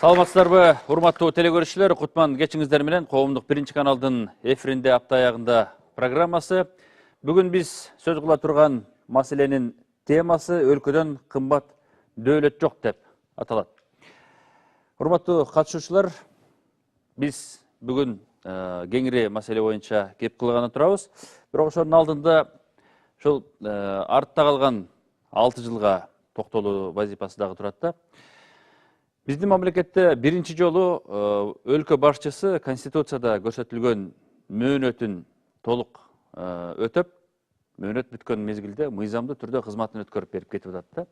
Саламатсыздарбы, урматтуу телекөрүүчүлөр, Кутман кечиңиздер менен Коомдук биринчи каналдын эфиринде апта аягында программасы. Бүгүн биз сөз кыла турган маселенин темасы өлкөдөн кымбат дөөлөт жок деп аталат. Урматтуу катышуучулар, биз бүгүн кеңири маселе боюнча кеп кылганы турабыз. Бирок ошонун алдында ушул артта калган 6 жылга токтолуу вазифасы дагы турат да. Биздин мамлекетте биринчи жолу өлкө башчысы Конституцияда көрсөтүлгөн мөөнөтүн толук өтөп, мөөнөт бүткөн мезгилде мыйзамдуу түрдө кызматын өткөрүп берип кетип атат да.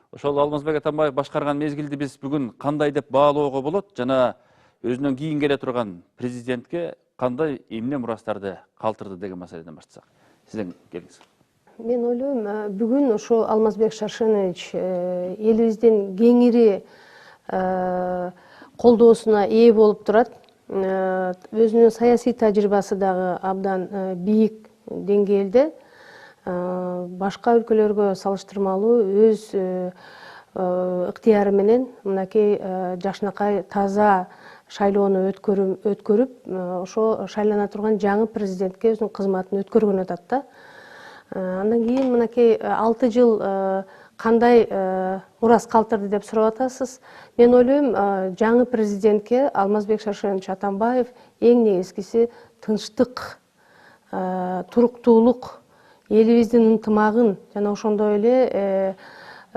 Ошол Алмазбек Атамбаев башкарган мезгилди биз бүгүн кандай деп баалоого болот жана өзүнөн кийин келе турган президентке кандай эмне мурастарды калтырды деген маселеден баштасак. Сизден келиңиз. Мен ойлойм, бүгүн ошо Алмазбек Шаршенович элибиздин кеңири колдоосуна ээ болуп турат. Өзүнүн саясий тажрыйбасы дагы абдан бийик деңгээлде. Башка өлкөлөргө салыштырмалуу өз ыктыяры менен мынакей жакшынакай таза шайлоону өткөрүп, ошо шайлана турган жаңы президентке өзүнүн кызматын өткөргөн атат да. Андан кийин мынакей 6 жыл кандай мурас калтырды деп сурап атасыз. Мен ойлойм, жаңы президентке Алмазбек Шаршенович Атамбаев эң негизгиси тынчтык, туруктуулук, элибиздин ынтымагын жана ошондой эле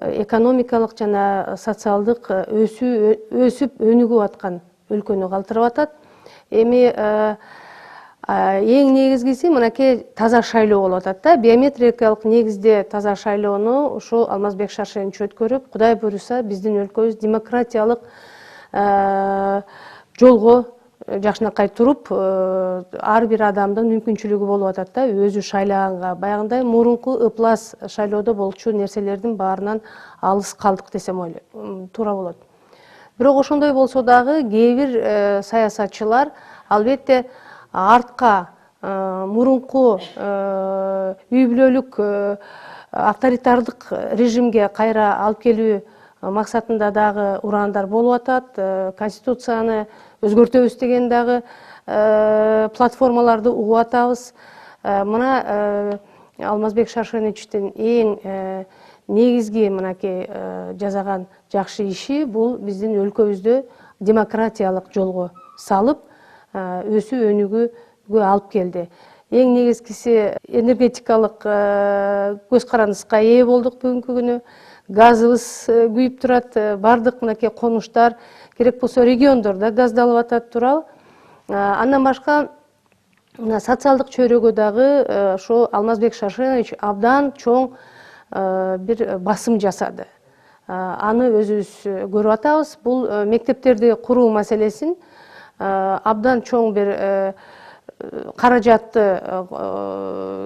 экономикалык жана социалдык өсүп өнүгүп аткан өлкөнү калтырып атат. Эми эң негизгиси мынакей таза шайлоо болуп атат да. Биометрикалык негизде таза шайлоону ошо Алмазбек Шаршенович өткөрүп, Кудай буйруса, биздин өлкөбүз демократиялык жолго жакшынакай туруп, ар бир адамдын мүмкүнчүлүгү болуп атат да, өзү шайлаганга. Баягындай мурунку ыплас шайлоодо болчу нерселердин баарынан алыс калдык десем туура болот. Бирок ошондой болсо дагы кээ бир саясатчылар албетте артка мурунку үй бүлөлүк авторитардык режимге кайра алып келүү максатында дагы ураандар болуп атат. Конституцияны өзгөртөбүз деген дагы платформаларды угуп атабыз. Мына Алмазбек Шаршеновичтин эң негизги мынакей жасаган жакшы иши бул биздин өлкөбүздү демократиялык жолго салып, өсүү өнүгүүгө алып келди. Эң негизгиси энергетикалык көз карандыска ээ болдук бүгүнкү күнү. Газыбыз күйүп турат, бардык мынакей конуштар, керек болсо региондордо газдалып атат, туурабы? Андан башка социалдык чөйрөгө дагы ошо Алмазбек Шаршенович абдан чоң бир басым жасады. Аны өзүбүз көрүп атабыз. Бул мектептерди куруу маселесин абдан чоң бир каражатты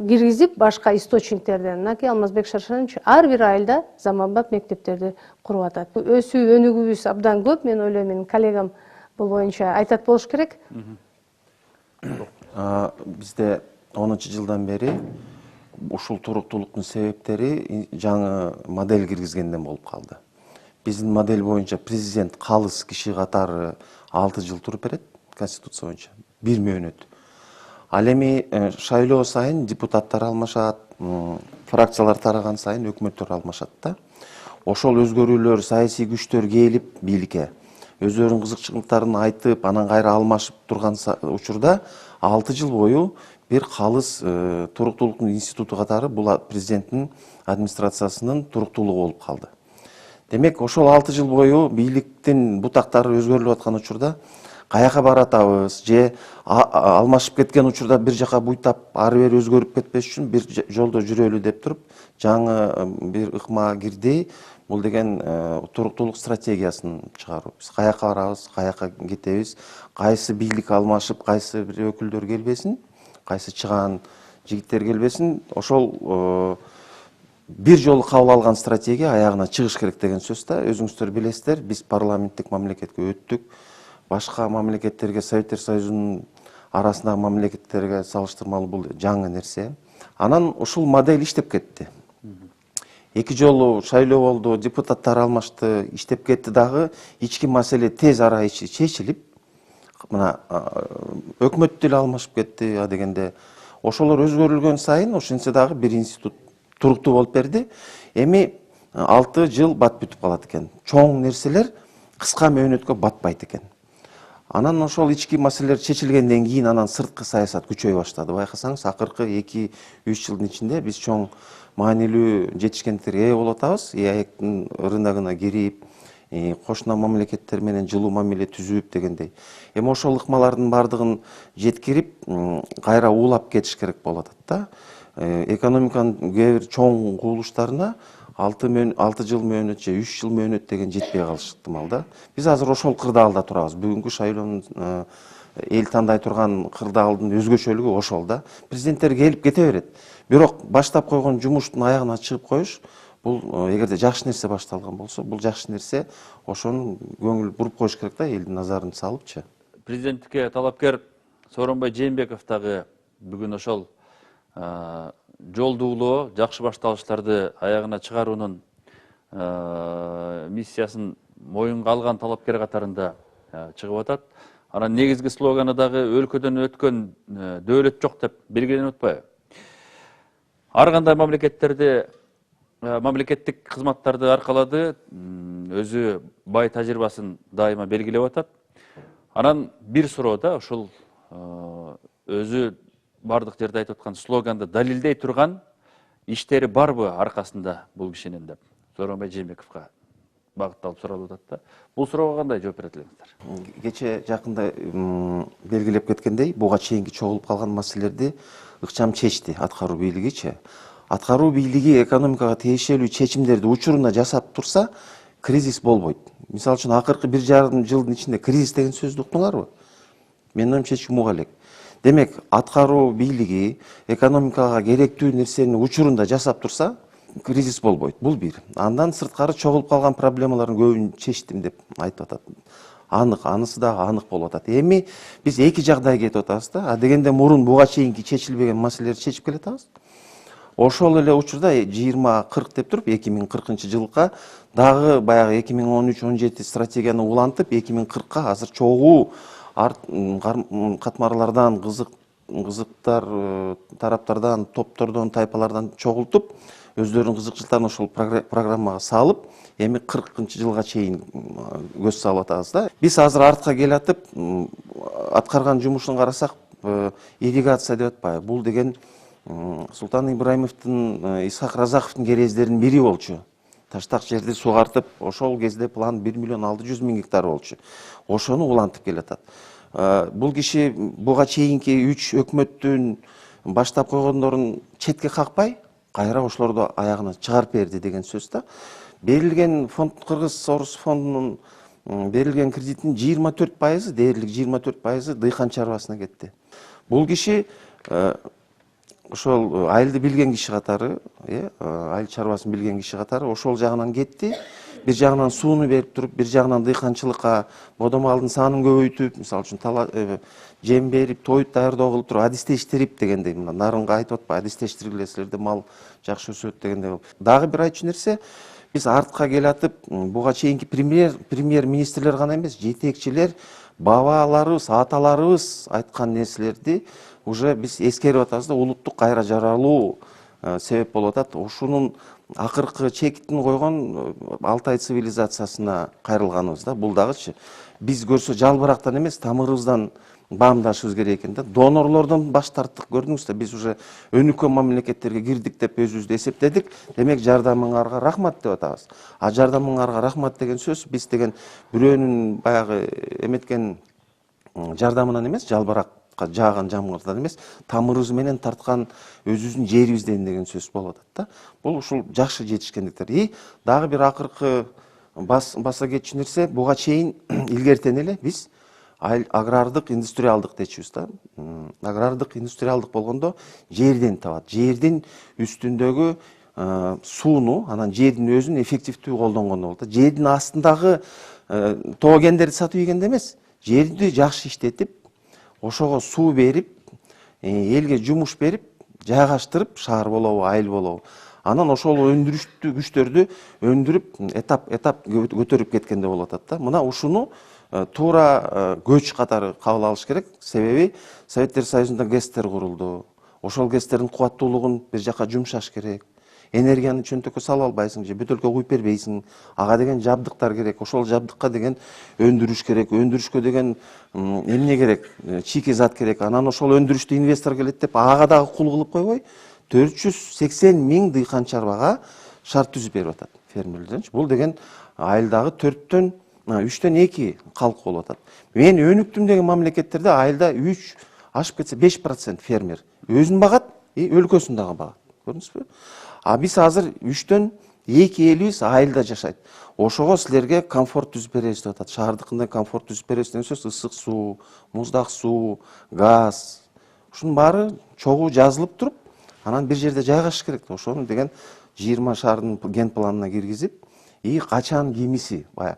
киргизип, башка источниктерден, мынакей Алмазбек Шаршенович ар бир айылда заманбап мектептерди куруп атат. Өсүү өнүгүүбүз абдан көп. Мен ойлойм, менин коллегам бул боюнча айтат болуш керек. Бизде 10-жылдан бери ушул туруктуулуктун себептери жаңы модель киргизгенден болуп калды. Биздин модель боюнча президент калыс киши катары 6 жыл туруп берет, Конституция боюнча, бир мөөнөт. Ал эми шайлоо сайын депутаттар алмашат, фракциялар тараган сайын өкмөттөр алмашат да. Ошол өзгөрүүлөр, саясий күчтөр келип бийликке өздөрүнүн кызыкчылыктарын айтып, анан кайра алмашып турган учурда 6 жыл бою бир калыс туруктуулуктун институту катары бул президенттин администрациясынын туруктуулугу болуп калды. Демек, ошол 6 жыл бою бийликтин бутактары өзгөрүлүп аткан учурда каяка баратабыз, же алмашып кеткен учурда бир жака буйтап, ары бери өзгөрүп кетпеш үчүн бир жолдо жүрөлү деп туруп, жаңы бир ыкма кирди. Бул деген туруктуулук стратегиясын чыгаруу. Биз каяка барабыз, каяка кетебиз, кайсы бийлик алмашып, кайсы бир өкүлдөр келбесин, кайсы чыгаан жигиттер келбесин, ошол бир жолу кабыл алган стратегия аягына чыгыш керек деген сөз да. Өзүңүздөр билесиздер, биз парламенттик мамлекетке өттүк. Башка мамлекеттерге, Советтер Союзунун арасындагы мамлекеттерге салыштырмалуу бул жаңы нерсе. Анан ушул модель иштеп кетти. 2 жолу шайлоо болду, депутаттар алмашты, иштеп кетти дагы ички маселе тез ара чечилип, мына өкмөт деле алмашып кетти дегенде. Ошолор өзгөрүлгөн сайын ошентсе дагы бир институт туруктуу болуп берди. Эми 6 жыл бат бүтүп калат экен. Чоң нерселер кыска мөөнөткө батпайт экен. Анан ошол ички маселелер чечилгенден кийин анан сырткы саясат күчөй баштады. Байкасаңыз, акыркы 2-3 жылдын ичинде биз чоң маанилүү жетишкендиктерге ээ болуп атабыз. ЭАЭКтин рыногуна кирип, кошуна мамлекеттер менен жылуу мамиле түзүп дегендей. Эми ошол ыкмалардын бардыгын жеткирип, кайра уулап кетиш керек болуп атат да. Экономиканын кээ бир чоң кубулуштарына 6 жыл мөөнөт же 3 жыл мөөнөт деген жетпей калышы ыктымал да. Биз азыр ошол кырдаалда турабыз. Бүгүнкү шайлоонун эл тандай турган кырдаалдын өзгөчөлүгү ошол да. Президенттер келип кете берет. Бирок баштап койгон жумуштун аягына чыгып коюш, бул эгерде жакшы нерсе башталган болсо, бул жакшы нерсе, ошону көңүл буруп коюш керек да, элдин назарын салыпчы. Президенттикке талапкер Сооронбай Жээнбеков дагы бүгүн ошол жолдуулоо, жакшы башталыштарды аягына чыгаруунун миссиясын моюнга алган талапкер катарында чыгып атат. Анан негизги слоганы дагы өлкөдөн өткөн дөөлөт жок деп белгиленип атпайбы? Ар кандай мамлекеттерде мамлекеттик кызматтарды аркалады, өзү бай тажрыйбасын дайыма белгилеп атат. Анан бир суроо да, ушул өзү бардык жерде айтып аткан слоганды далилдей турган иштери барбы аркасында бул кишинин деп Сооронбай Жээнбековго багытталып суралып атат да. Бул суроого кандай жооп берет элеңиздер? Кече жакында белгилеп кеткендей, буга чейинки чогулуп калган маселелерди ыкчам чечти аткаруу бийлигичи. Аткаруу бийлиги экономикага тиешелүү чечимдерди учурунда жасап турса, кризис болбойт. Мисалы үчүн акыркы 1,5 жылдын ичинде кризис деген сөздү уктуңарбы? Менин оюмча чумук элек. Демек, аткаруу бийлиги экономикага керектүү нерсени учурунда жасап турса, кризис болбойт. Бул бир. Андан сырткары чогулуп калган проблемалардын көбүн чечтим деп айтып атат. Анык, анысы дагы анык болуп атат. Эми биз эки жагдай кетип атабыз да. Дегенде мурун буга чейинки чечилбеген маселелерди чечип келатабыз. Ошол эле учурда 20-40 деп туруп 2040-жылга дагы баягы 2013-17 стратегияны улантып 2040-ка азыр чогуу катмарлардан, кызыктар тараптардан, топтордон, тайпалардан чогултуп, өздөрүнүн кызыкчылыктарын ошол программага салып, эми 40-жылга чейин көз салып атабыз да. Биз азыр артка келатып, аткарган жумушун карасак, ирригация деп атпайбы? Бул деген Султан Ибраимовдун, Исхак Разаковдун керездеринин бири болчу. Таштак жерди сугартып, ошол кезде план 1,6 миллион гектар болчу. Ошону улантып келатат. Бул киши буга чейинки 3 өкмөттүн баштап койгондорун четке какпай, кайра ошолорду аягына чыгарып берди деген сөз да. Берилген фонд, Кыргыз Орус фондунун берилген кредиттин 24%, дээрлик 24% дыйкан чарбасына кетти. Бул киши ошол айылды билген киши катары, айыл чарбасын билген киши катары ошол жагынан кетти. Бир жагынан сууну берип туруп, бир жагынан дыйканчылыкка бодомалдын санын көбөйтүп, мисалы үчүн жем берип, тоют даярдоо кылып туруп, адистештирип дегендей, мына нарынга айтып атпайбы, адистештиргиле силерде мал жакшы өсөт дегендей. Дагы бир айтчу нерсе, биз артка келатып, буга чейинки премьер-министрлер гана эмес, жетекчилер, бабаларыбыз, аталарыбыз айткан нерселерди уже биз эскерип атабыз да, улуттук кайра жаралуу себеп болуп атат. Ушунун акыркы чекитин койгон Алтай цивилизациясына кайрылганыбыз да. Бул дагычы биз көрсө жалбырактан эмес, тамырыбыздан баамдашыбыз керек экен да. Донорлордон баш тарттык, көрдүңүз да, биз уже өнүккөн мамлекеттерге кирдик деп өзүбүздү эсептедик. Демек, жардамыңарга рахмат деп атабыз. А жардамыңарга рахмат деген сөз биз деген бирөөнүн баягы эметкен жардамынан эмес, жалбырак жааган жамгырдан эмес, тамырыбыз менен тарткан өзүбүздүн жерибизден деген сөз болуп атат да. Бул ушул жакшы жетишкендиктер. Дагы бир акыркы баса кетчү нерсе, буга чейин илгертен эле биз агрардык, индустриалдык дечүбүз да. Агрардык, индустриалдык болгондо жерден табат. Жердин үстүндөгү сууну, анан жердин өзүн эффективдүү колдонгондо болот да. Жердин астындагы тоо кендерди сатып ийгенде эмес, жерди жакшы иштетип, ошого суу берип, элге жумуш берип, жайгаштырып, шаар болобу, айыл болобу. Анан ошол өндүрүштүү күчтөрдү өндүрүп этап көтөрүп кеткенде болуп атат да. Мына ушуну туура көч катары кабыл алыш керек. Себеби Советтер Союзунда ГЭСтер курулду. Ошол ГЭСтердин кубаттуулугун бир жака жумшаш керек. Энергияны чөнтөккө салып албайсың же бөтөлкө куюп бербейсиң. Ага деген жабдыктар керек. Ошол жабдыкка деген өндүрүш керек. Өндүрүшкө деген эмне керек? Чийки зат керек. Анан ошол өндүрүштү инвестор келет деп ага дагы кул кылып койбой, 480 миң дыйкан чарбага шарт түзүп берип атат фермерлерденчи. Бул деген айылдагы 3төн 2 калк болуп атат. Мен өнүктүм деген мамлекеттерде айылда 3 ашып кетсе 5% фермер өзүн багат и өлкөсүн дагы багат. Көрдүңүзбү? А биз азыр 3төн 2 элибиз айылда жашайт. Ошого силерге комфорт түзүп беребиз деп атат. Шаардыкындай комфорт түзүп беребиз деген сөз ысык суу, муздак суу, газ. Ушунун баары чогуу жазылып туруп, анан бир жерде жайгашыш керек. Ошону деген 20 шаардын ген планына киргизип, и качан кимиси, бая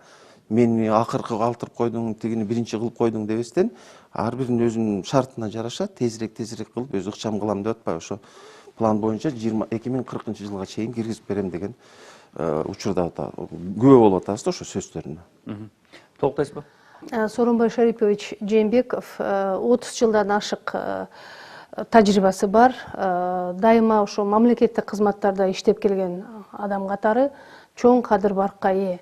мен акыркы калтырып койдуң, тигини биринчи кылып койдуң дебестен, ар биринин өзүнүн шартына жараша тезирээк кылып өз ыкчам кылам деп атпайбы. Ошо план боюнча 2040 жылга чейин киргизип берем деген учурда күбө болуп атабыз да ошо сөздөрүнө. Толуктайсызбы? Сооронбай Шарипович Жээнбеков 30 жылдан ашык тажрыйбасы бар. Дайыма ошо мамлекеттик кызматтарда иштеп келген адам катары чоң кадыр баркка ээ.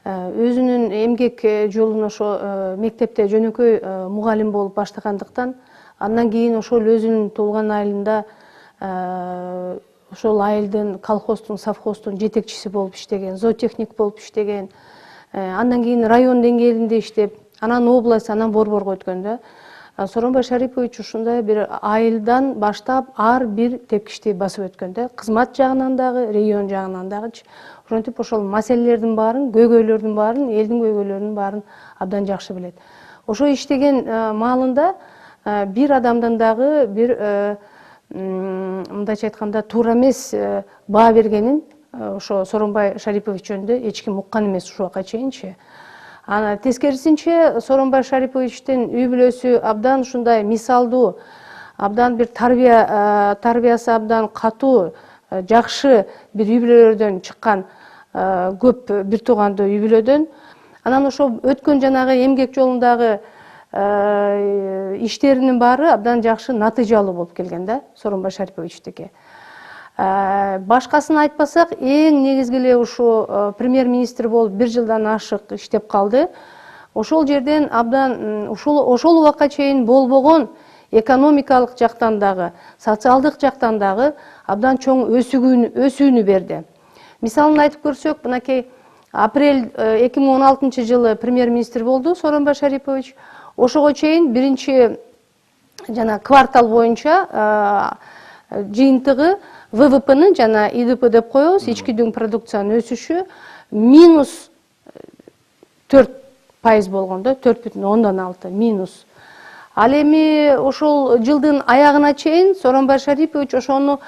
Өзүнүн эмгек жолун ошо мектепте жөнөкөй мугалим болуп баштагандыктан, андан кийин ошол өзүнүн туулган айылында ошол айылдын колхоздун, совхоздун жетекчиси болуп иштеген, зоотехник болуп иштеген. Андан кийин район деңгээлинде иштеп, анан область, анан борборго өткөн да. Сооронбай Шарипович ушундай бир айылдан баштап ар бир тепкичти басып өткөн да. Кызмат жагынан дагы, регион жагынан дагычы. Ошентип ошол маселелердин баарын, көйгөйлөрдүн баарын, элдин көйгөйлөрүнүн баарын абдан жакшы билет. Ошо иштеген маалында бир адамдан дагы бир мындайча айтканда туура эмес баа бергенин ошо Сооронбай Шарипович жөнүндө эч ким уккан эмес ушуга чейинчи. Ана тескерисинче Сооронбай Шариповичтин үй бүлөсү абдан ушундай мисалдуу, абдан бир тарбиясы абдан катуу, жакшы бир үй бүлөлөрдөн чыккан көп бир туугандуу үй бүлөдөн. Анан ошо өткөн жанагы эмгек жолундагы иштеринин баары абдан жакшы натыйжалуу болуп келген да Сооронбай Шариповичтики. Башкасын айтпасак, эң негизги эле ушу премьер-министр болуп 1 жылдан ашык иштеп калды. Ошол жерден абдан ошол убакка чейин болбогон экономикалык жактан дагы, социалдык жактан дагы абдан чоң өсүүнү берди. Мисалын айтып көрсөк, мынакей апрель 2016 жылы премьер-министр болду Сооронбай Шарипович. Ошого чейин биринчи жана квартал боюнча жыйынтыгы ВВП'нын жана ИДП деп коебуз, ички дүң продукциянын өсүшү минус 4% болгон да, 4,6 минус. Ал эми ошол жылдын аягына чейин Сооронбай Шарипович ошону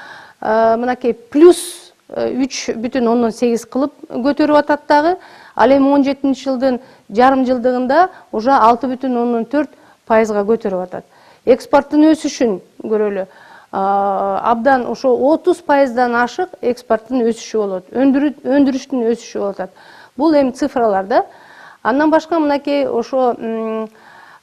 мынакей плюс 3,8 кылып көтөрүп атат дагы. Ал эми 17 жылдын жарым жылдыгында уже 6,4%га көтөрүп атат. Экспорттун өсүшүн көрөлү. Абдан ошо 30%дан ашык экспорттун өсүшү болот. Өндүрүштүн өсүшү болот. Бул эми цифралар да. Андан башка мынакей ошо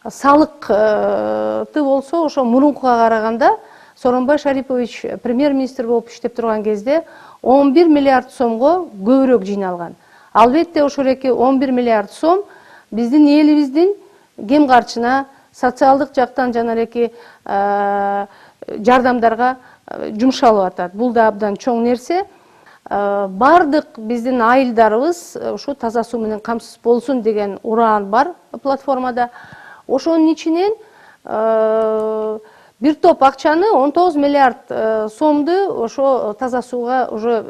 салыкты болсо ошо мурункуга караганда Сооронбай Шарипович премьер-министр болуп иштеп турган кезде 11 миллиард сомго көбүрөөк жыйналган. Албетте ошол эки 11 миллиард сом биздин элибиздин кем карчына, социалдык жактан жана эки жардамдарга жумшалып атат. Бул да абдан чоң нерсе. Бардык биздин айылдарыбыз ушу таза суу менен камсыз болсун деген ураан бар платформада. Ошонун ичинен бир топ акчаны 19 миллиард сомду ошо таза сууга уже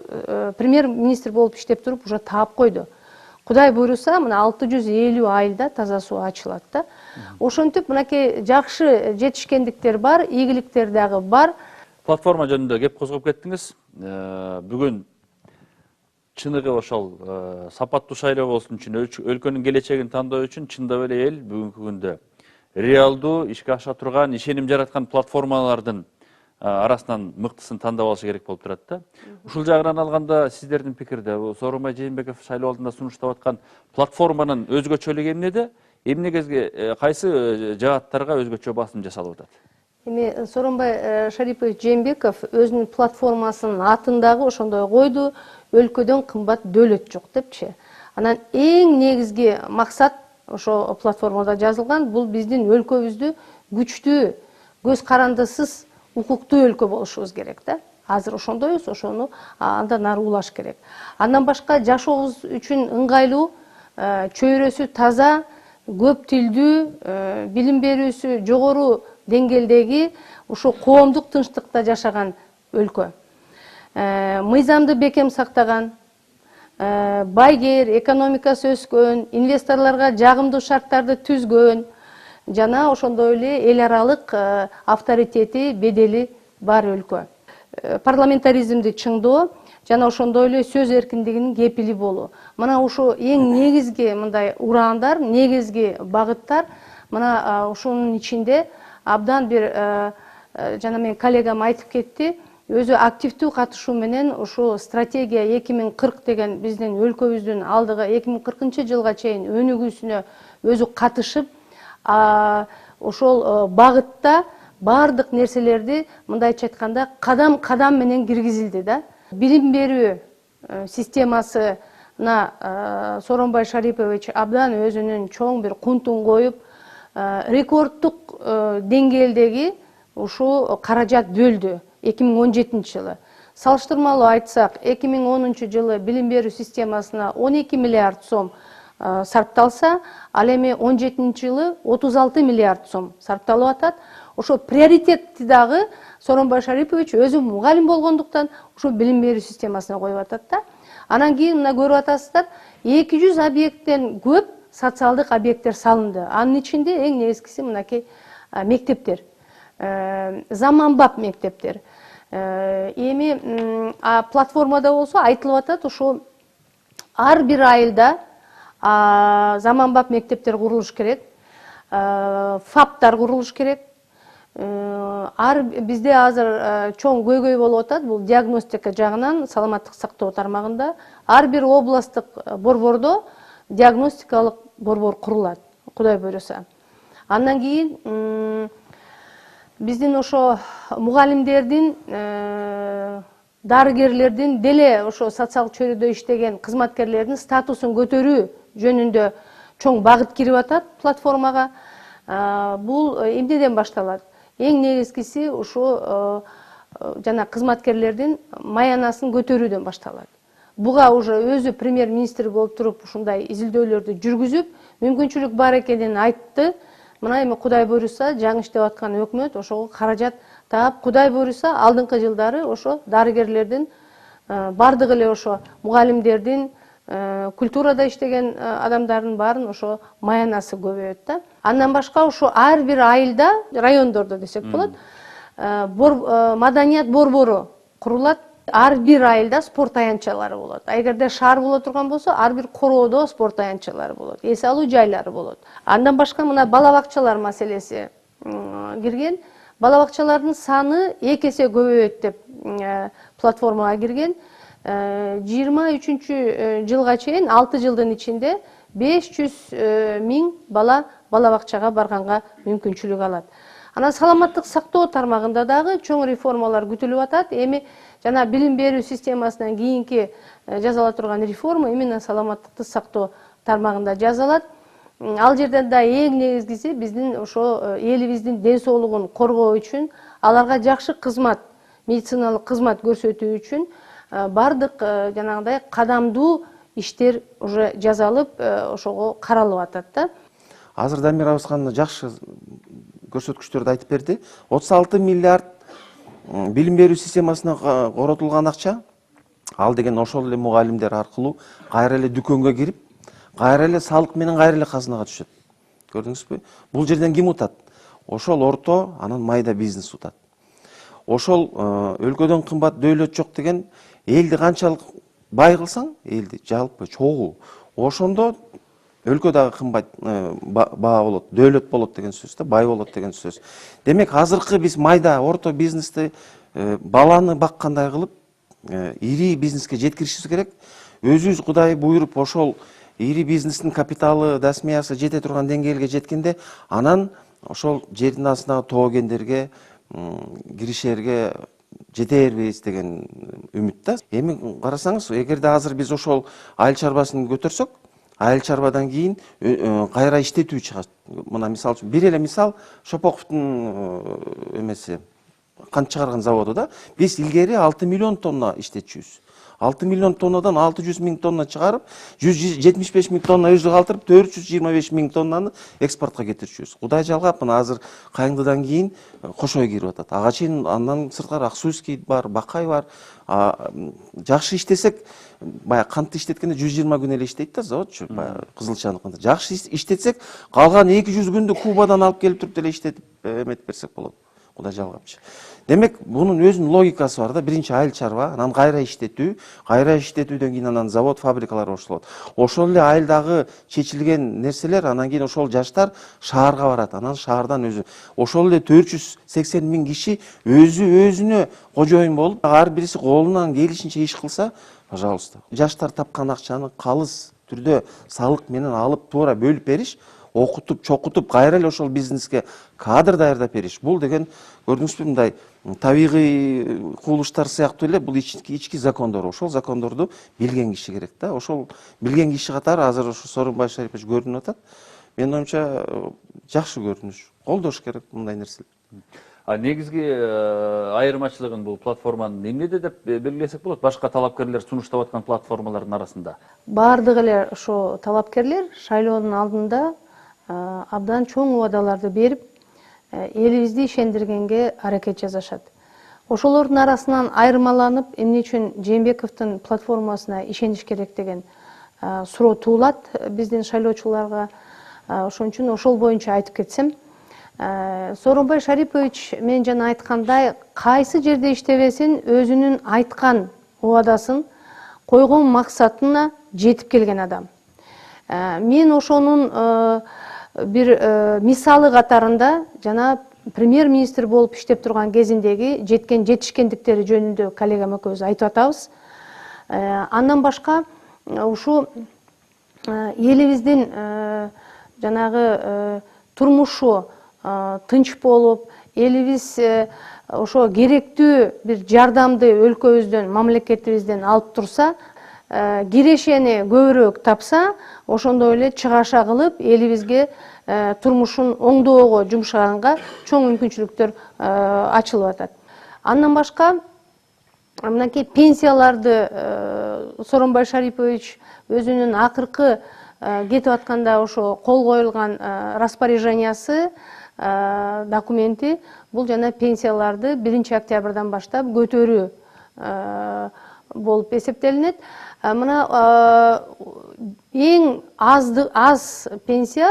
премьер-министр болуп иштеп туруп уже таап койду. Кудай буйруса, мына 650 айылда таза суу ачылат да. Ошентип мынакей жакшы жетишкендиктер бар, ийгиликтер дагы бар. Платформа жөнүндө кеп козгоп кеттиңиз. Бүгүн чыныгы ошол сапаттуу шайлоо болсун үчүн, өлкөнүн келечегин тандоо үчүн чындап эле эл бүгүнкү күндө реалдуу ишке аша турган, ишеним жараткан платформалардын арасынан мыктысын тандап алышы керек болуп турат да. Ушул жагынан алганда сиздердин пикирде Сооронбай Жээнбеков шайлоо алдында сунуштап аткан платформанын өзгөчөлүгү эмнеде? Эмнеге кайсы жааттарга өзгөчө басым жасалып атат? Эми Сооронбай Шарипович Жээнбеков өзүнүн платформасынын атындагы ошондой койду, өлкөдөн кымбат дөөлөт жок депчи. Анан эң негизги максат ошо платформада жазылган, бул биздин өлкөбүздү күчтүү, көз карандысыз укуктуу өлкө болушубуз керек да. Азыр ошондойбуз, ошону андан ары улаш керек. Андан башка жашообуз үчүн ыңгайлуу, чөйрөсү таза, көп тилдүү, билим берүүсү жогору деңгээлдеги ушо коомдук тынчтыкта жашаган өлкө. Мыйзамды бекем сактаган, байгер, экономикасы өскөн, инвесторлорго жагымдуу шарттарды түзгөн жана ошондой эле эл аралык авторитети, бедели бар өлкө. Парламентаризмди чыңдоо жана ошондой эле сөз эркиндигинин кепили болуу. Мына ушу эң негизги мындай ураандар, негизги багыттар. Мына ушунун ичинде абдан бир жана менин коллегам айтып кетти, өзү активдүү катышуу менен ушу стратегия 2040 деген биздин өлкөбүздүн алдыгы 2040 жылга чейин өнүгүүсүнө өзү катышып, ошол багытта бардык нерселерди мындайча айтканда кадам менен киргизилди да. Билим берүү системасына Сооронбай Шарипович абдан өзүнүн чоң бир кунтун коюп, рекорддук деңгээлдеги ушу каражат бөлдү 2017 жылы. Салыштырмалуу айтсак, 2010 жылы билим берүү системасына 12 миллиард сом сарпталса, ал эми 17 жылы 36 миллиард сом сарпталып атат. Ошо приоритетти дагы Сооронбай Шарипович өзү мугалим болгондуктан ушу билим берүү системасына коюп атат да. Анан кийин мына көрүп атасыздар, 200 объекттен көп социалдык объекттер салынды. Анын ичинде эң негизгиси мынакей мектептер, заманбап мектептер. Эми платформада болсо айтылып атат, ушу ар бир айылда заманбап мектептер курулуш керек, ФАПтар курулуш керек. Бизде азыр чоң көйгөй болуп атат, бул диагностика жагынан саламаттык сактоо тармагында ар бир областтык борбордо диагностикалык борбор курулат, Кудай буйруса. Андан кийин биздин ошо мугалимдердин, дарыгерлердин деле ошо социалдык чөйрөдө иштеген кызматкерлердин статусун көтөрүү жөнүндө чоң багыт кирип атат платформага. Бул эмнеден башталат? Эң негизгиси ушу жана кызматкерлердин маянасын көтөрүүдөн башталат. Буга уже өзү премьер-министр болуп туруп ушундай изилдөөлөрдү жүргүзүп, мүмкүнчүлүк бар экенин айтты. Мына эми Кудай буйруса, жаңы иштеп аткан өкмөт ошого каражат таап, Кудай буйруса, алдыңкы жылдары ошо дарыгерлердин, бардыгы эле ошо мугалимдердин, культурада иштеген адамдардын баарын ошо маянасы көбөйөт да. Андан башка ошо ар бир айылда, райондордо десек болот, маданият борбору курулат. Ар бир айылда спорт аянтчалары болот. Эгерде шаар боло турган болсо, ар бир короодо спорт аянтчалары болот, эс алуу жайлары болот. Андан башка мына бала бакчалар маселеси кирген. Бала бакчалардын саны 2 эсе көбөйөт деп платформага кирген. 23 жылга чейин 6 жылдын ичинде 500 миң бала бакчага барганга мүмкүнчүлүк алат. Анан саламаттык сактоо тармагында дагы чоң реформалар күтүлүп атат. Эми жана билим берүү системасынан кийинки жасала турган реформа именно саламаттыкты сактоо тармагында жасалат. Ал жерден да эң негизгиси биздин ошо элибиздин ден соолугун коргоо үчүн, аларга жакшы кызмат, медициналык кызмат көрсөтүү үчүн бардык жанагындай кадамдуу иштер уже жасалып, ошого каралып атат да. Азыр Дамир Абыскан жакшы көрсөткүчтөрдү айтып берди. 36 миллиард билим берүү системасына коротулган акча. Ал деген ошол эле мугалимдер аркылуу кайра эле дүкөнгө кирип, кайра эле салык менен кайра эле казынага түшөт. Көрдүңүзбү? Бул жерден ким утат? Ошол орто, анан майда бизнес утат. Ошол өлкөдөн кымбат дөөлөт жок деген элди канчалык бай кылсаң, элди жалпы чогуу, ошондо өлкө дагы кымбат баа болот, дөөлөт болот деген сөз да, бай болот деген сөз. Демек азыркы биз майда орто бизнести баланы баккандай кылып ири бизнеске жеткиришибиз керек. Өзүбүз Кудай буйруп ошол ири бизнестин капиталы, дасмиясы жете турган деңгээлге жеткенде, анан ошол жердин астындагы тоо кендерге киришерге жетербиз деген үмүт да. Эми карасаңыз, эгерде азыр биз ошол айыл чарбасын көтөрсөк, айыл чарбадан кийин кайра иштетүү чыгат. Мына мисал үчүн бир эле мисал Шопоковдун эмеси кант чыгарган заводу да. Биз илгери 6 миллион тонна иштетчүбүз. 6 миллион тоннадан 600 миң тонна чыгарып, 175 миң тонна өзү калтырып, 425 миң тоннаны экспортко кетирчүбүз. Кудай жалгап, мына азыр Кайыңдыдан кийин Кошой кирип атат. Ага чейин андан сырткары Аксуйский бар, Бакай бар. Жакшы иштесек, баягы кантты иштеткенде 120 күн эле иштейт да заводчу, баягы кызылчаныкында. Жакшы иштетсек, калган 200 күндү Кубадан алып келип туруп деле иштетип эметип берсек болот. Кудай жалгапчы. Демек, бунун өзүнүн логикасы бар да. Биринчи айыл чарба, анан кайра иштетүүдөн кийин анан завод, фабрикалар ошолот. Ошол эле айылдагы чечилген нерселер, анан кийин ошол жаштар шаарга барат, анан шаардан өзү. Ошол эле 480 миң киши өзүнө кожоюн болуп, ар бириси колунан келишинче иш кылса, пожалуйста. Жаштар тапкан акчаны калыс түрдө салык менен алып туура бөлүп бериш, окутуп, чокутуп, кайра эле ошол бизнеске кадр даярдап бериш. Бул деген көрдүңүзбү, мындай табигый кубулуштар сыяктуу эле бул ички закондор. Ошол закондорду билген киши керек да. Ошол билген киши катары азыр ошо Сооронбай Шарипович көрүнүп атат. Менин оюмча жакшы көрүнүш. Колдош керек мындай нерселер. Негизги айырмачылыгын бул платформанын эмнеде деп белгилесек болот? Башка талапкерлер сунуштап аткан платформалардын арасында. Бардыгы эле ошо талапкерлер шайлоонун алдында абдан чоң убадаларды берип, элибизди ишендиргенге аракет жасашат. Ошолордун арасынан айырмаланып, эмне үчүн Жээнбековдун платформасына ишениш керек деген суроо туулат биздин шайлоочуларга. Ошон үчүн ошол боюнча айтып кетсем, Сооронбай Шарипович мен жана айткандай, кайсы жерде иштебесин өзүнүн айткан убадасын, койгон максатына жетип келген адам. Мен ошонун бир мисалы катарында жана премьер-министр болуп иштеп турган кезиндеги жеткен жетишкендиктери жөнүндө коллегам экөөбүз айтып атабыз. Андан башка ушу элибиздин жанагы турмушу тынч болуп, элибиз ошо керектүү бир жардамды өлкөбүздөн, мамлекетибизден алып турса, кирешени көбүрөөк тапса, ошондой эле чыгаша кылып элибизге турмушун оңдоого жумшаганга чоң мүмкүнчүлүктөр ачылып атат. Андан башка мынакей пенсияларды Сооронбай Шарипович өзүнүн акыркы кетип атканда ошо кол коюлган распоряжениясы документи, бул жана пенсияларды 1 октябрдан баштап көтөрүү болуп эсептелинет. Мына эң аз пенсия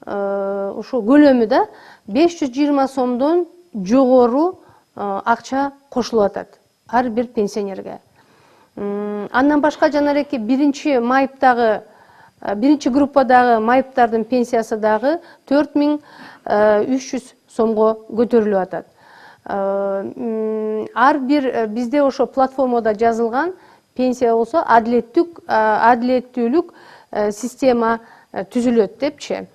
ошо көлөмү да 520 сомдон жогору акча кошулуп атат ар бир пенсионерге. Андан башка жана эки биринчи группадагы майыптардын пенсиясы дагы 4300 сомго көтөрүлүп атат. Ар бир бизде ошо платформада жазылган пенсия болсо адилеттүүлүк система түзүлөт депчи.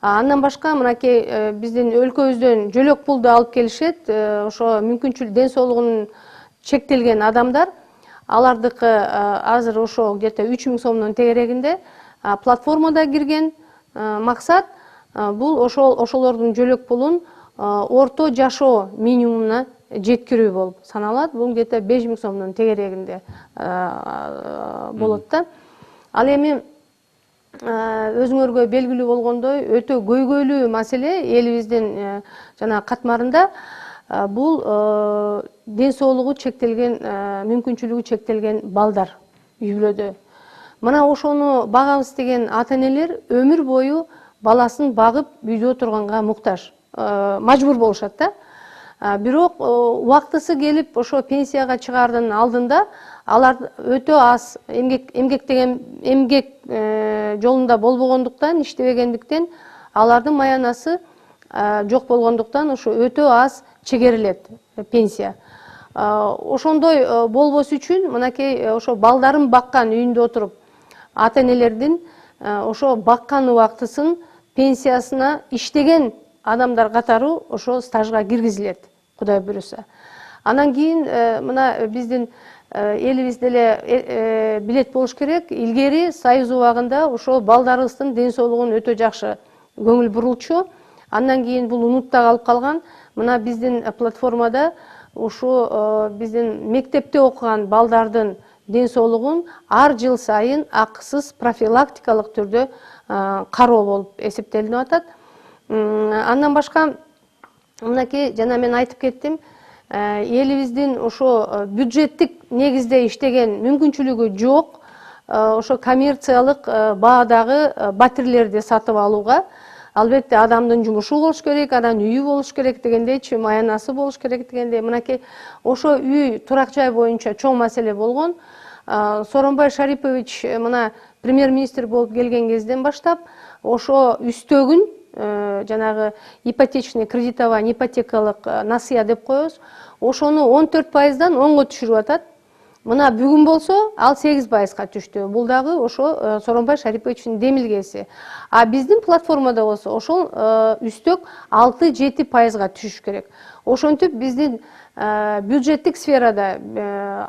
Андан башка мынакей биздин өлкөбүздөн жөлөк пулду алып келишет, ошо мүмкүнчүлүк ден соолугунун чектелген адамдар, алардыкы азыр ошо где-то 3000 сомдон тегерегинде. Платформада кирген максат бул ошолордун жөлөк пулун орто жашоо минимумуна жеткирүү болуп саналат. Бул где-то 5000 сомдон тегерегинде болот да. Ал эми өзүңөргө белгилүү болгондой, өтө көйгөйлүү маселе элибиздин жана катмарында бул ден соолугу чектелген, мүмкүнчүлүгү чектелген балдар үй бүлөдө. Мына ошону багабыз деген ата-энелер өмүр бою баласын багып үйдө отурганга муктаж, мажбур болушат да. Бирок убактысы келип ошо пенсияга чыгаардын алдында алар өтө аз эмгек жолунда болбогондуктан, иштебегендиктен алардын маянасы жок болгондуктан ошо өтө аз чегерилет пенсия. Ошондой болбос үчүн мынакей ошо балдарын баккан үйүндө отуруп ата энелердин ошо баккан убактысын пенсиясына иштеген адамдар катары ошо стажга киргизилет, Кудай буйруса. Анан кийин мына биздин элибиз деле билет болуш керек. Илгери Союз убагында ошо балдарыбыздын ден соолугун өтө жакшы көңүл бурулчу. Андан кийин бул унутта калып калган. Мына биздин платформада ошо биздин мектепте окуган балдардын ден соолугун ар жыл сайын акысыз профилактикалык түрдө кароо болуп эсептелинип атат. Андан башка мынакей жана мен айтып кеттим, элибиздин ошо бюджеттик негизде иштеген мүмкүнчүлүгү жок ошо коммерциялык баадагы батирлерди сатып алууга. Албетте адамдын жумушу болуш керек, анан үйү болуш керек дегендейчи, маянасы болуш керек дегендей. Мынакей ошо үй, турак жай боюнча чоң маселе болгон. Сооронбай Шарипович мына премьер-министр болуп келген кезден баштап ошо үстөгүн жанагы ипотечный кредитование, ипотекалык насыя деп коебуз. Ошону 14%дан 10-го түшүрүп атат. Мына бүгүн болсо ал 8%га түштү. Бул дагы ошо Сооронбай Шариповичтин демилгеси. А биздин платформада болсо ошол үстөк 6-7%га түшүш керек. Ошентип биздин бюджеттик сферада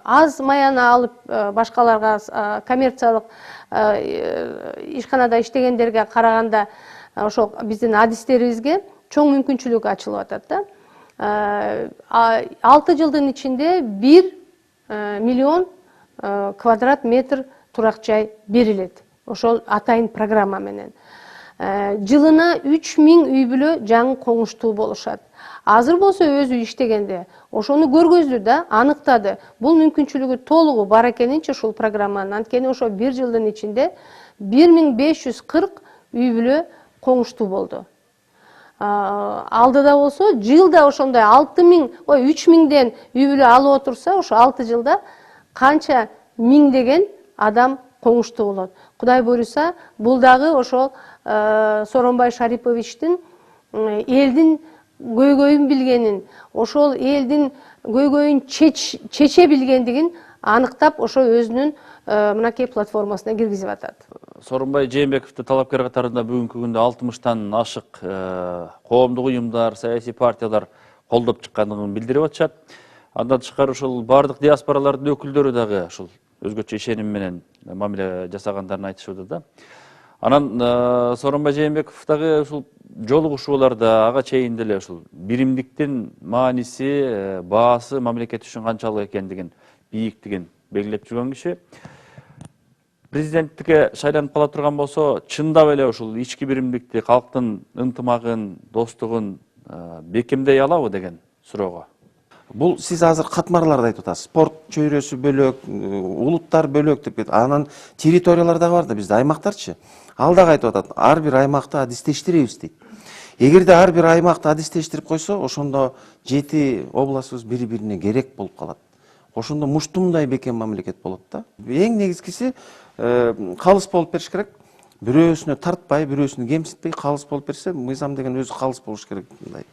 аз маяна алып башкаларга коммерциялык ишканада иштегендерге караганда ошо биздин адистерибизге чоң мүмкүнчүлүк ачылып атат да. 6 жылдын ичинде 1 миллион квадрат метр турак жай берилет. Ошол атайын программа менен. Жылына 3000 үй бүлө жаңы коңуштуу болушат. Азыр болсо өзү иштегенде ошону көргөздү да, аныктады. Бул мүмкүнчүлүгү толугу бар экенинчи ушул программанын. Анткени ошо 1 жылдын ичинде 1540 үй бүлө коңуштуу болду. Алдыда болсо жылда ошондой 3000ден үй бүлө алып отурса, ошо 6 жылда канча миңдеген адам коңуштуу болот. Кудай буйруса, бул дагы ошол Сооронбай Шариповичтин элдин көйгөйүн билгенин, ошол элдин көйгөйүн чече билгендигин аныктап ошо өзүнүн мынакей платформасына киргизип атат. Сооронбай Жээнбековду талапкер катарында бүгүнкү күндө 60тан ашык коомдук уюмдар, саясий партиялар колдоп чыккандыгын билдирип атышат. Андан тышкары ушул бардык диаспоралардын өкүлдөрү дагы ушул өзгөчө ишеним менен мамиле жасагандарын айтышууда да. Анан Сооронбай Жээнбеков дагы ушул жолугушууларда ага чейин деле ушул биримдиктин мааниси, баасы мамлекет үчүн канчалык экендигин, бийиктигин белгилеп жүргөн киши. Президенттикке шайланып кала турган болсо, чындап эле ушул ички биримдикти, калктын ынтымагын, достугун бекемдей алабы деген суроого. Бул сиз азыр катмарларды айтып атасыз. Спорт чөйрөсү бөлөк, улуттар бөлөк деп кетти. Анан территориялар да бар да, бизде аймактарчы. Ал дагы айтып атат, ар бир аймакты адистештиребиз дейт. Эгерде ар бир аймакты адистештирип койсо, ошондо 7 областыбыз бири-бирине керек болуп калат. Ошондо муштумдай бекем мамлекет болот да. Эң негизгиси калыс болуп бериш керек. Бирөөсүнө тартпай, бирөөсүнү кемситпей калыс болуп берсе, мыйзам деген өзү калыс болуш керек мындай.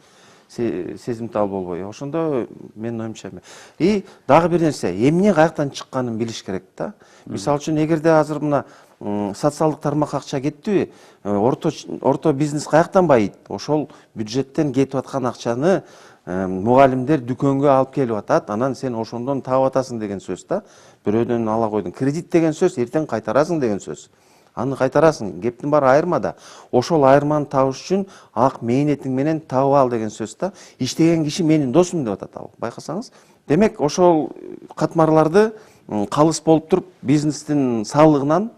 Сезимтал болбой. Ошондо менин оюмча. И дагы бир нерсе, эмне каяктан чыкканын билиш керек да. Мисалы үчүн эгерде азыр мына социалдык тармакка акча кеттиби, орто бизнес каяктан байыйт? Ошол бюджеттен кетип аткан акчаны мугалимдер дүкөнгө алып келип атат, анан сен ошондон таап атасың деген сөз да. Бирөөдөн ала койдуң. Кредит деген сөз эртең кайтарасың деген сөз. Аны кайтарасың. Кептин баары айырмада. Ошол айырманы табыш үчүн ак мээнетиң менен таап ал деген сөз да. Иштеген киши менин досум деп атат ал. Байкасаңыз. Демек ошол катмарларды калыс болуп туруп бизнестин салыгынан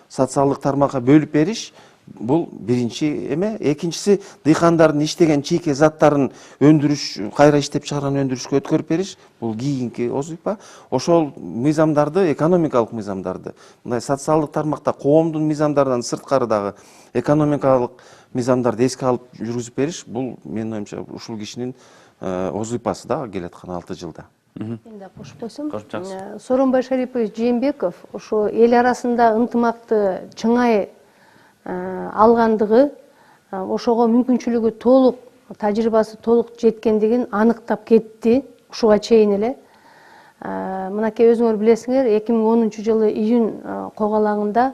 социалдык тармакка бөлүп бериш бул биринчи эме. Экинчиси дыйкандардын иштеген чийки заттарын өндүрүш, кайра иштеп чыгарган өндүрүшкө өткөрүп бериш. Бул кийинки озуйпа. Ошол мыйзамдарды, экономикалык мыйзамдарды, мындай социалдык тармакта коомдун мыйзамдарынан сырткары дагы экономикалык мыйзамдарды эске алып жүргүзүп бериш. Бул менин оюмча ушул кишинин озыпасы да келе аткан 6 жылда. Енді қошып қойсам, Қошып жақсы. Сооронбай Шарипович Жээнбеков ошо эл арасында ынтымакты чыңай алгандыгы, ошого мүмкүнчүлүгү толук, тажрыйбасы толук жеткендигин аныктап кетти ушуга чейин эле. Мынакей өзүңөр билесиңер, 2010 жылы июнь когалаңында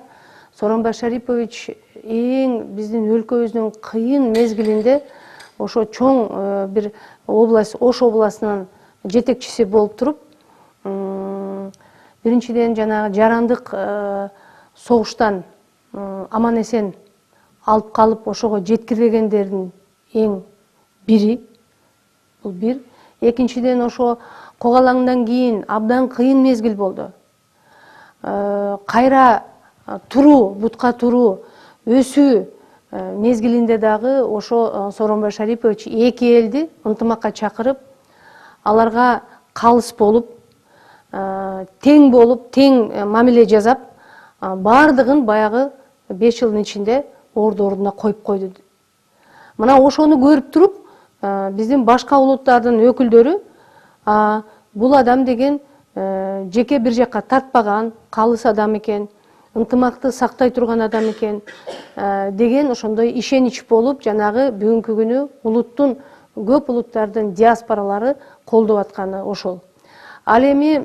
Сооронбай Шарипович эң биздин өлкөбүздүн кыйын мезгилинде ошо чоң бир область, Ош областынан жетекчиси болуп туруп, биринчиден жанагы жарандык согуштан аман эсен алып калып ошого жеткирбегендердин эң бири. Бул бир. Экинчиден ошо когалаңдан кийин абдан кыйын мезгил болду. Кайра туруу, бутка туруу, өсүү мезгилинде дагы ошо Сооронбай Шарипович эки элди ынтымакка чакырып, аларга калыс болуп, тең болуп, тең мамиле жасап, бардыгын баягы 5 жылдын ичинде ордуна коюп койду. Мына ошону көрүп туруп, биздин башка улуттардын өкүлдөрү бул адам деген жеке бир жакка тартпаган, калыс адам экен, ынтымакты сактай турган адам экен деген ошондой ишенич болуп, жанагы бүгүнкү күнү улуттун, көп улуттардын диаспоралары колдоп атканы ошол. Ал эми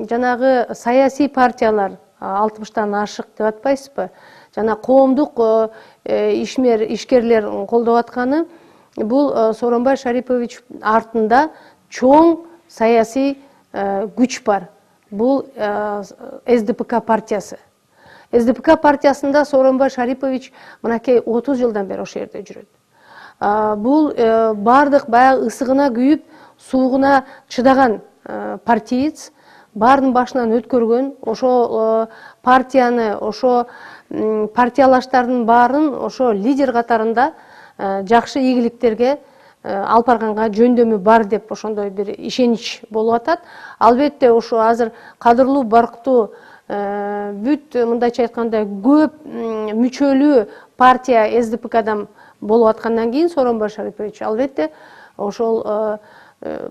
жанагы саясий партиялар 60-тан ашык деп атпайсызбы? Жана коомдук ишкерлер колдоп атканы бул Сооронбай Шарипович артында чоң саясий күч бар. Бул СДПК партиясы. СДПК партиясында Сооронбай Шарипович мынакей 30 жылдан бери ошол жерде жүрөт. Бул бардык баягы ысыгына күйүп, суугуна чыдаган партиец, баардын башынан өткөргөн, ошо партияны, ошо партиялаштардын баарын ошо лидер катарында жакшы ийгиликтерге алып барганга жөндөмү бар деп ошондой бир ишенич болуп атат. Албетте ошо азыр кадырлуу, барктуу, бүт мындайча айтканда көп мүчөлүү партия СДПКдан болуп аткандан кийин Сооронбай Шарипович албетте ошол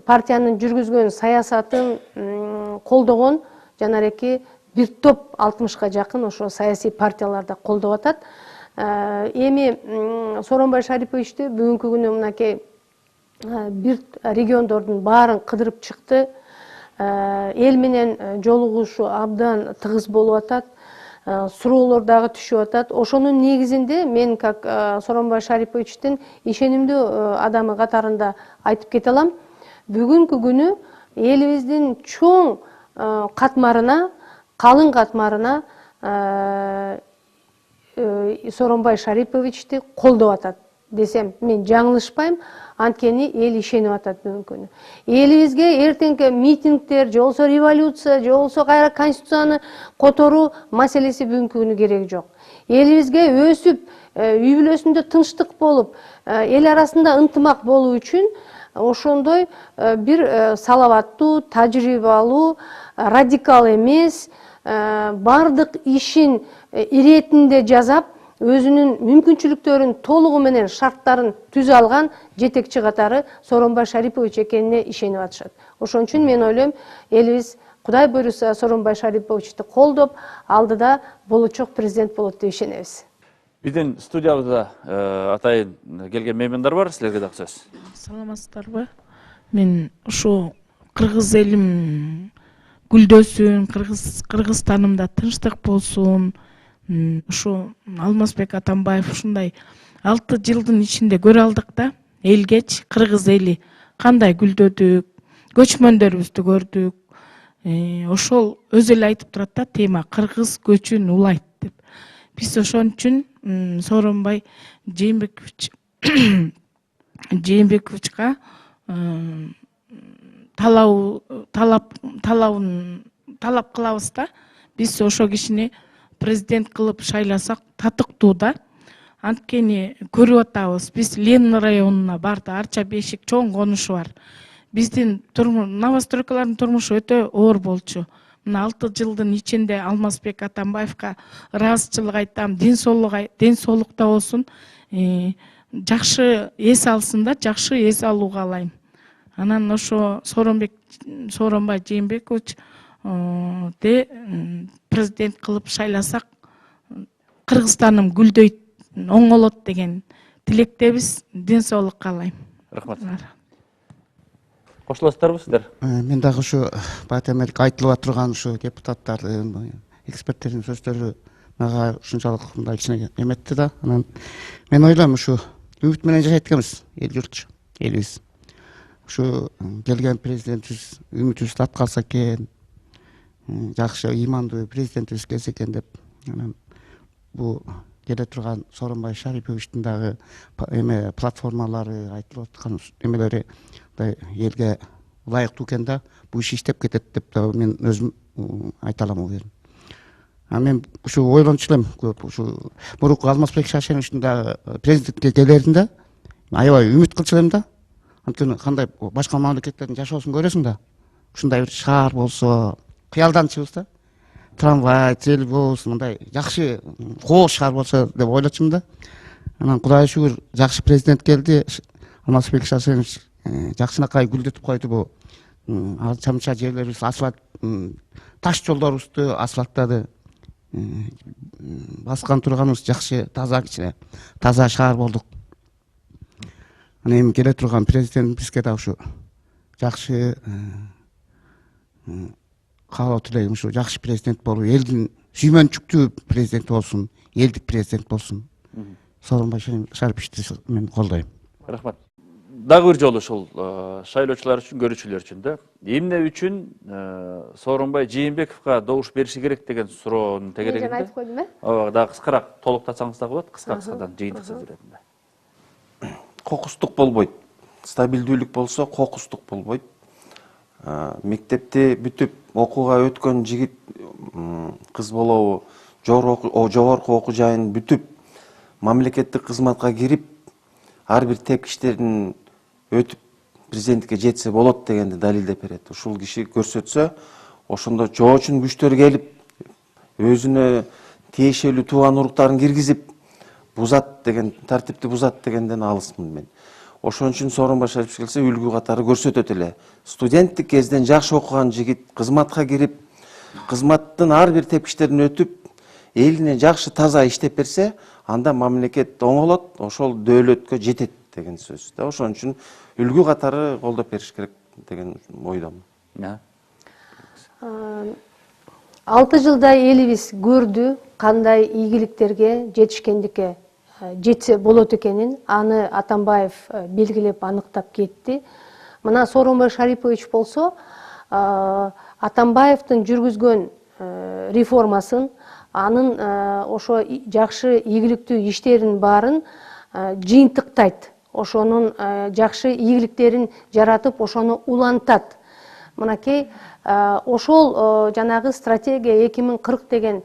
партиянын жүргүзгөн саясатын колдогон жанареки бир топ 60-ка жакын ошо саясий партияларда колдоп атат. Эми Сооронбай Шариповичти бүгүнкү күнү мынакей бир региондордун баарын кыдырып чыкты. Эл менен жолугушуу абдан тыгыз болуп атат. Суроолор дагы түшүп атат. Ошонун негизинде мен как Сооронбай Шариповичтин ишенимдүү адамы катарында айтып кете алам. Бүгүнкү күнү элибиздин чоң катмарына, калың катмарына Сооронбай Шариповичти колдоп атат десем мен жаңылышпайм. Анткени эл ишенип атат бүгүнкү күнү. Элибизге эртеңки митингдер, же болбосо революция, же болбосо кайра конституцияны которуу маселеси бүгүнкү күнү кереги жок. Элибизге өсүп, үй бүлөсүндө тынчтык болуп, эл арасында ынтымак болуу үчүн ошондой бир салаваттуу, тажрыйбалуу, радикал эмес, бардык ишин иретинде жасап, өзүнүн мүмкүнчүлүктөрүн толугу менен шарттарын түзө алган жетекчи катары Сооронбай Шарипович экенине ишенип атышат. Ошон үчүн мен ойлойм, элибиз Кудай буйруса Сооронбай Шариповичти колдоп, алдыда болочок президент болот деп ишенебиз. Биздин студиябызда атайын келген меймандар бар, силерге дагы сөз. Саламатсыздарбы? Мен ушу кыргыз элим гүлдөсүн, Кыргызстанымда тынчтык болсун, ушу Алмазбек Атамбаев ушундай 6 жылдын ичинде көрө алдык да, элгеч кыргыз эли кандай гүлдөдүк, көчмөндөрүбүздү көрдүк. Ошол өзү эле айтып турат да, тема кыргыз көчүн улайт деп. Биз ошон үчүн Сооронбай Жээнбековичка талап кылабыз да. Биз ошол кишини президент кылып шайласак татыктуу да. Анткени көрүп атабыз, биз Ленин районуна барды, Арча Бешик чоң конушу бар. Биздин новостройкалардын турмушу өтө оор болчу. Мына 6 жылдын ичинде Алмазбек Атамбаевка ыраазычылык айтам, ден соолукта болсун, жакшы эс алсын да, жакшы эс алууга каалайм. Анан ошо Сооронбай Жээнбекович президент кылып шайласак Кыргызстаным гүлдөйт, оңолот деген тилектебиз. Ден соолук каалайм. Рахмат. Кошуласыздарбы сиздер? Мен дагы ушу баатемелик айтылып турган ушу депутаттардын, эксперттердин сөздөрү мага ушунчалык мындай кичине эметти да. Анан мен ойлойм, ушу үмүт менен жашайт экенбиз, эл журтчу, элибиз. Ушу келген президентибиз үмүтүбүздү аткарса экен, жакшы ыймандуу президентибиз келсе экен деп. Анан бул келе турган Сооронбай Шариповичтин дагы платформалары, айтылып аткан эмелери элге ылайыктуу экен да, бул иш иштеп кетет деп да мен өзүм айта алам уверен. Мен ушу ойлончу элем көп, ушу мурунку Алмазбек Шаршеновичтин дагы президентке келеринде аябай үмүт кылчу элем да. Анткени кандай башка мамлекеттердин жашоосун көрөсүң да, ушундай бир шаар болсо, кыялданчыбыз да. Трамвай, троллейбус, мындай жакшы кооз шаар болсо деп ойлочумун да. Анан Кудайга шүгүр, жакшы президент келди. Алмазбек Шаршенович жакшынакай гүлдөтүп койду бул чамча жерлерибиз, асфальт, таш жолдорубузду асфальттады. Баскан турганыбыз жакшы, таза, кичине таза шаар болдук. Анан эми келе турган президентибизге да ушу жакшы каалоо тилейм, ушу жакшы президент болуп, элдин сүймөнчүктүү президент болсун, элдик президент болсун. Сооронбай Шариповичти мен колдойм. Рахмат. Дагы бир жолу ушул шайлоочулар үчүн, көрүүчүлөр үчүн да эмне үчүн Сооронбай Жээнбековго добуш бериши керек деген суроонун тегерегинде. Мен айтып койдум, Ооба, дагы кыскараак толуктатсаңыз дагы болот, кыскадан жыйынтык сөз иретинде. Кокустук болбойт. Стабилдүүлүк болсо кокустук болбойт. Мектепти бүтүп окууга өткөн жигит, кыз болобу, жогорку окуу жайын бүтүп мамлекеттик кызматка кирип, ар бир тепкичтерин өтүп президентке жетсе болот дегенди далилдеп берет. Ушул киши көрсөтсө, ошондо жоочун күчтөр келип, өзүнө тиешелүү тууган уруктарын киргизип, бузат деген, тартипти бузат дегенден алысмын мен. Ошон үчүн Сооронбай Шарипович келсе үлгү катары көрсөтөт эле. Студенттик кезден жакшы окуган жигит кызматка кирип, кызматтын ар бир тепкичтерин өтүп, элине жакшы таза иштеп берсе, анда мамлекет оңолот, ошол дөөлөткө жетет деген сөз. Ошон үчүн үлгү катары колдоп бериш керек деген ойдомун. 6 жылда элибиз көрдү кандай ийгиликтерге жетишкендикке жетсе болот экенин. Аны Атамбаев белгилеп аныктап кетти. Мына Сооронбай Шарипович болсо, Атамбаевдин жүргүзгөн реформасын, анын ошо жакшы ийгиликтүү иштерин баарын жыйынтыктайт. Ошонун жакшы ийгиликтерин жаратып, ошону улантат. Мынакей ошол жанагы стратегия 2040 деген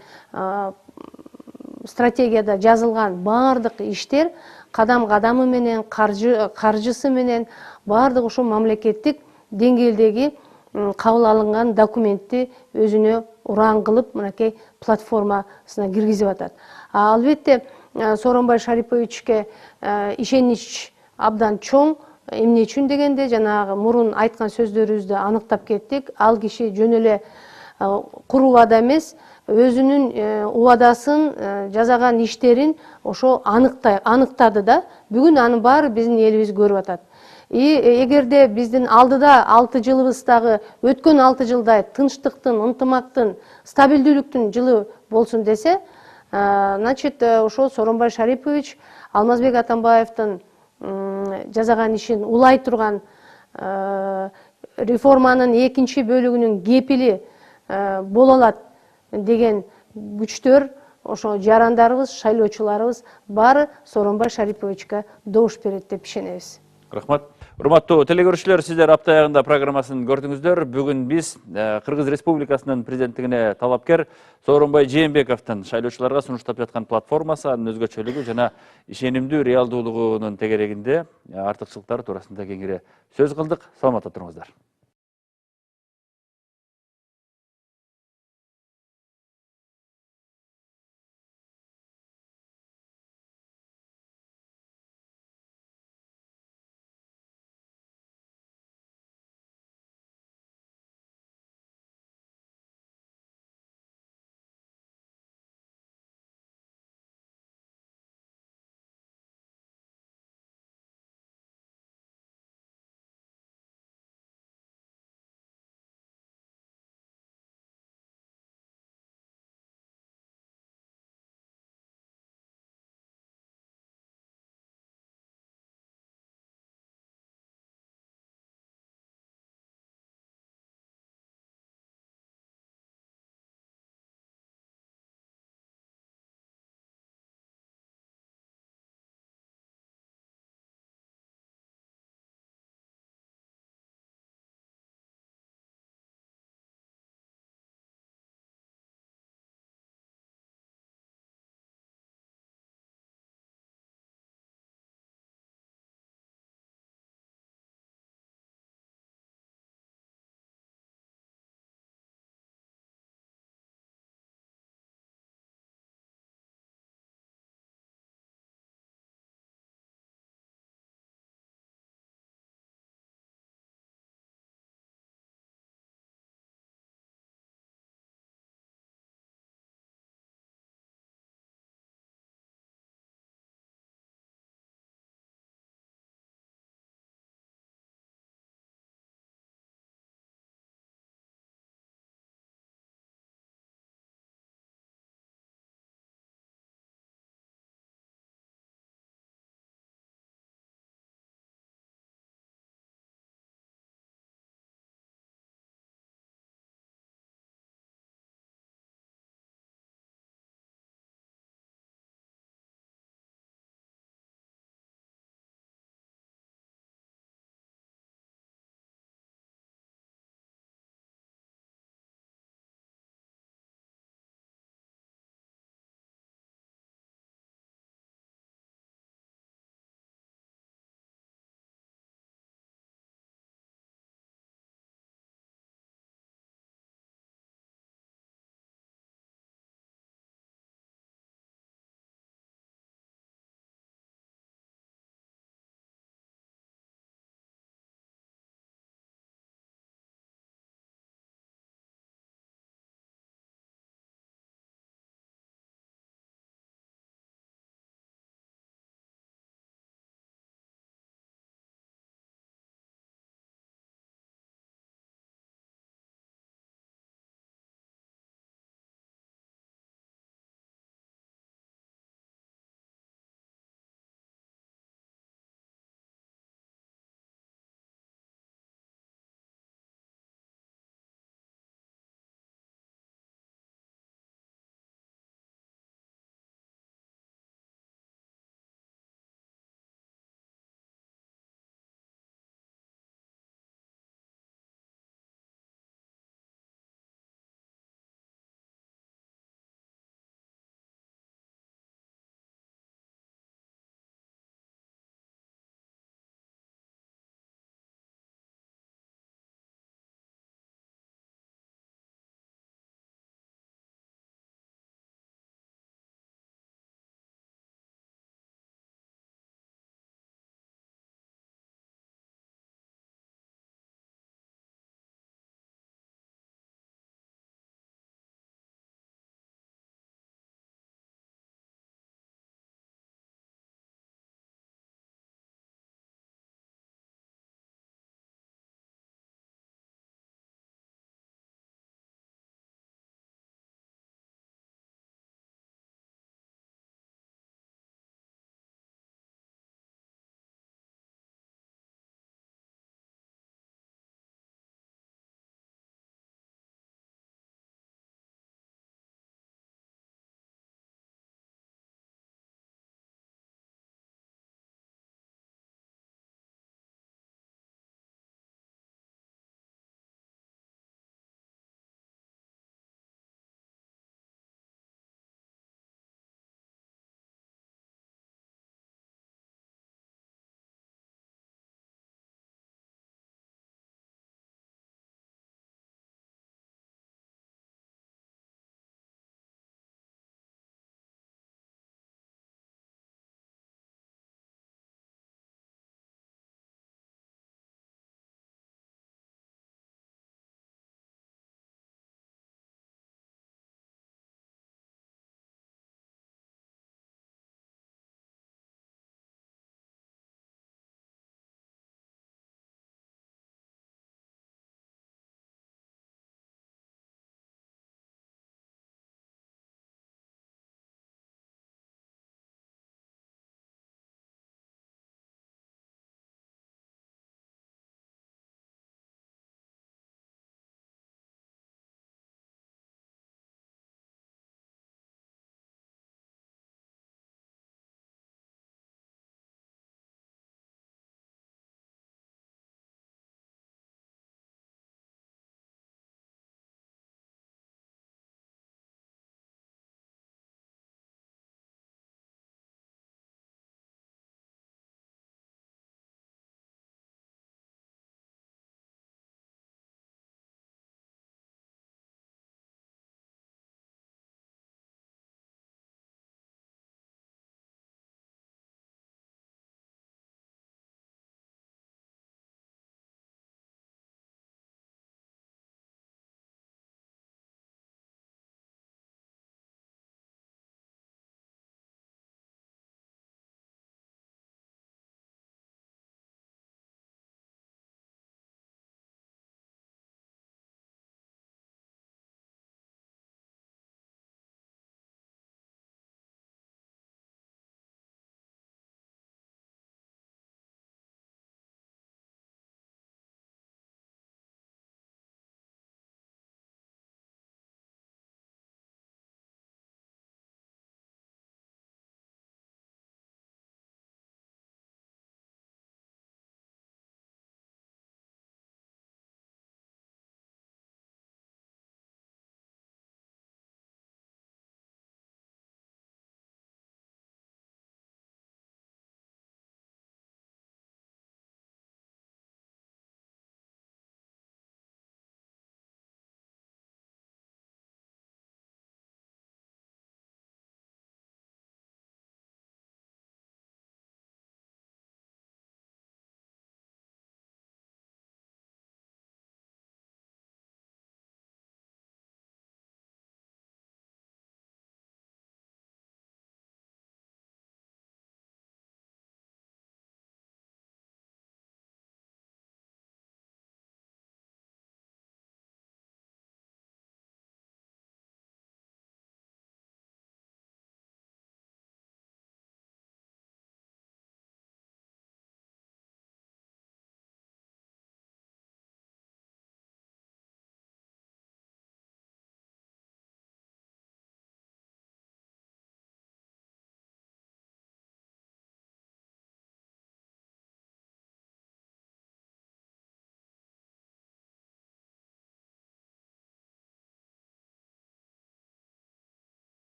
стратегияда жазылган баардык иштер кадам-кадамы менен, каржысы менен баардык ошо мамлекеттик деңгээлдеги кабыл алынган документти өзүнө уран кылып, мынакей платформасына киргизип атат. Албетте Сооронбай Шариповичке ишенич абдан чоң. Эмне үчүн дегенде, жанагы мурун айткан сөздөрүбүздү аныктап кеттик. Ал киши жөн эле куру убада эмес, өзүнүн убадасын, жасаган иштерин ошо аныктады да. Бүгүн анын баары биздин элибиз көрүп атат. Эгерде биздин алдыда 6 жылыбыздагы өткөн 6 жылдай тынчтыктын, ынтымактын, стабилдүүлүктүн жылы болсун десе, значит, ошо Сооронбай Шарипович Алмазбек Атамбаевдин жасаган ишин улай турган реформанын экинчи бөлүгүнүн кепили боло алат деген күчтөр, ошо жарандарыбыз, шайлоочуларыбыз баары Сооронбай Шариповичке добуш берет деп ишенебиз. Рахмат. Урматтуу телекөрүүчүлөр, сиздер апта аягында программасын көрдүңүздөр. Бүгүн биз Кыргыз Республикасынын президенттигине талапкер Сооронбай Жээнбековдун шайлоочуларга сунуштап жаткан платформасы, анын өзгөчөлүгү жана ишенимдүү реалдуулугунун тегерегинде артыкчылыктары туурасында кеңири сөз кылдык. Саламатта туруңуздар.